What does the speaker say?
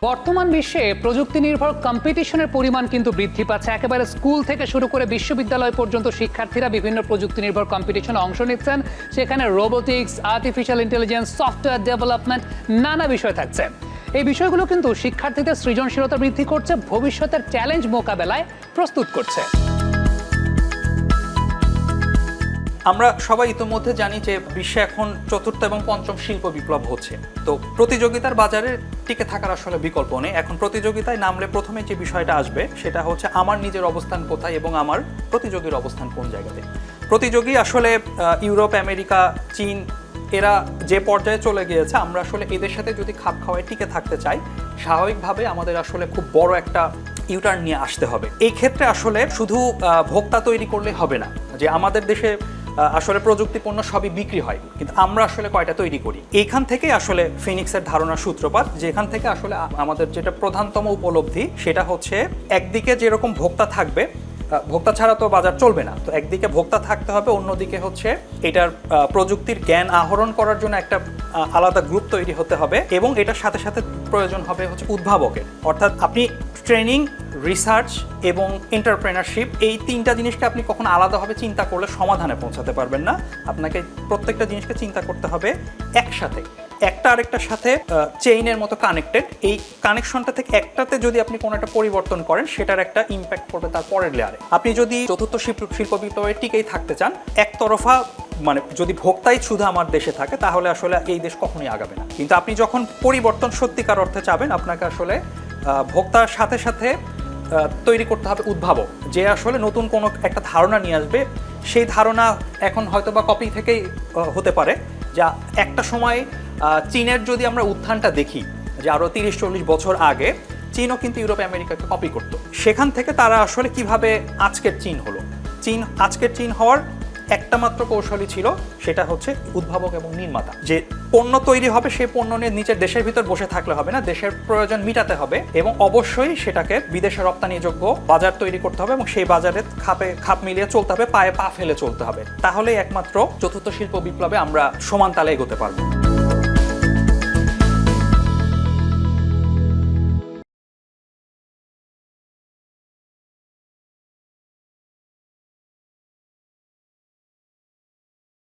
বর্তমান বিশ্বে প্রযুক্তি নির্ভর কম্পিটিশনের পরিমাণ কিন্তু বৃদ্ধি পাচ্ছে। একেবারে স্কুল থেকে শুরু করে বিশ্ববিদ্যালয় পর্যন্ত শিক্ষার্থীরা বিভিন্ন প্রযুক্তি নির্ভর কম্পিটিশনে অংশ নিচ্ছেন। সেখানে robotics, artificial intelligence, software development, নানা বিষয় থাকছে। এই বিষয়গুলো কিন্তু শিক্ষার্থীদের সৃজনশীলতা বৃদ্ধি করছে, ভবিষ্যতের চ্যালেঞ্জ মোকাবেলায় প্রস্তুত করছে। আমরা সবাই ইতিমধ্যে জানি যে বিশ্বে এখন চতুর্থ এবং পঞ্চম শিল্প বিপ্লব হচ্ছে। তো প্রতিযোগিতার বাজারে টিকে থাকার আসলে বিকল্প নেই। এখন প্রতিযোগিতায় নামলে প্রথমে যে বিষয়টা আসবে সেটা হচ্ছে আমার নিজের অবস্থান কোথায় এবং আমার প্রতিযোগীর অবস্থান কোন জায়গাতে। প্রতিযোগী আসলে ইউরোপ, আমেরিকা, চীন এরা যে পর্যায়ে চলে গিয়েছে, আমরা আসলে এদের সাথে যদি খাপ খাওয়ায় টিকে থাকতে চাই, স্বাভাবিকভাবে আমাদের আসলে খুব বড় একটা ইউটার্ন নিয়ে আসতে হবে। এই ক্ষেত্রে আসলে শুধু ভোক্তা তৈরি করলে হবে না, যে আমাদের দেশে আসলে প্রযুক্তি পণ্য সবই বিক্রি হয়, কিন্তু আমরা আসলে কয়টা তৈরি করি। এইখান থেকে আসলে ফিনিক্সের ধারণার সূত্রপাত, যেখান থেকে আসলে আমাদের যেটা প্রধানতম উপলব্ধি সেটা হচ্ছে একদিকে যেরকম ভোক্তা থাকবে, ভোক্তা ছাড়া তো বাজার চলবে না, তো একদিকে ভোক্তা থাকতে হবে, অন্যদিকে হচ্ছে এটার প্রযুক্তির জ্ঞান আহরণ করার জন্য একটা আলাদা গ্রুপ তৈরি হতে হবে, এবং এটার সাথে সাথে প্রয়োজন হবে হচ্ছে উদ্ভাবকের। অর্থাৎ আপনি ট্রেনিং, রিসার্চ এবং এন্টারপ্রেনারশিপ, এই তিনটা জিনিসকে আপনি কখনো আলাদাভাবে চিন্তা করলে সমাধানে পৌঁছাতে পারবেন না। আপনাকে প্রত্যেকটা জিনিসকে চিন্তা করতে হবে একসাথে, একটা আরেকটার সাথে চেইনের মতো কানেক্টেড। এই কানেকশনটা থেকে একটাতে যদি আপনি কোনো একটা পরিবর্তন করেন, সেটার একটা ইম্প্যাক্ট পড়বে তার পরের লেয়ারে। আপনি যদি চতুর্থ শিল্প বিপ্লবের টিকেই থাকতে চান, একতরফা মানে যদি ভোক্তাই শুধু আমার দেশে থাকে, তাহলে আসলে এই দেশ কখনোই আগাবে না। কিন্তু আপনি যখন পরিবর্তন সত্যিকার অর্থে চাবেন, আপনাকে আসলে ভোক্তার সাথে সাথে তৈরি করতে হবে উদ্ভাবক, যে আসলে নতুন কোনো একটা ধারণা নিয়ে আসবে। সেই ধারণা এখন হয়তো বা কপি থেকেই হতে পারে। যা একটা সময় চীনের যদি আমরা উত্থানটা দেখি, যে আরও 30-40 বছর আগে চীনও কিন্তু ইউরোপ, আমেরিকাকে কপি করতো। সেখান থেকে তারা আসলে কিভাবে আজকের চীন হলো। আজকের চীন হওয়ার একটা মাত্র কৌশলই ছিল, সেটা হচ্ছে উদ্ভাবক এবং নির্মাতা। যে পণ্য তৈরি হবে, সেই পণ্য নিয়ে নিচের দেশের ভিতর বসে থাকলে হবে না, দেশের প্রয়োজন মিটাতে হবে, এবং অবশ্যই সেটাকে বিদেশে রপ্তানিযোগ্য বাজার তৈরি করতে হবে, এবং সেই বাজারে খাপ মিলিয়ে চলতে হবে, পায়ে পা ফেলে চলতে হবে। তাহলেই একমাত্র চতুর্থ শিল্প বিপ্লবে আমরা সমান তালে এগোতে পারবো।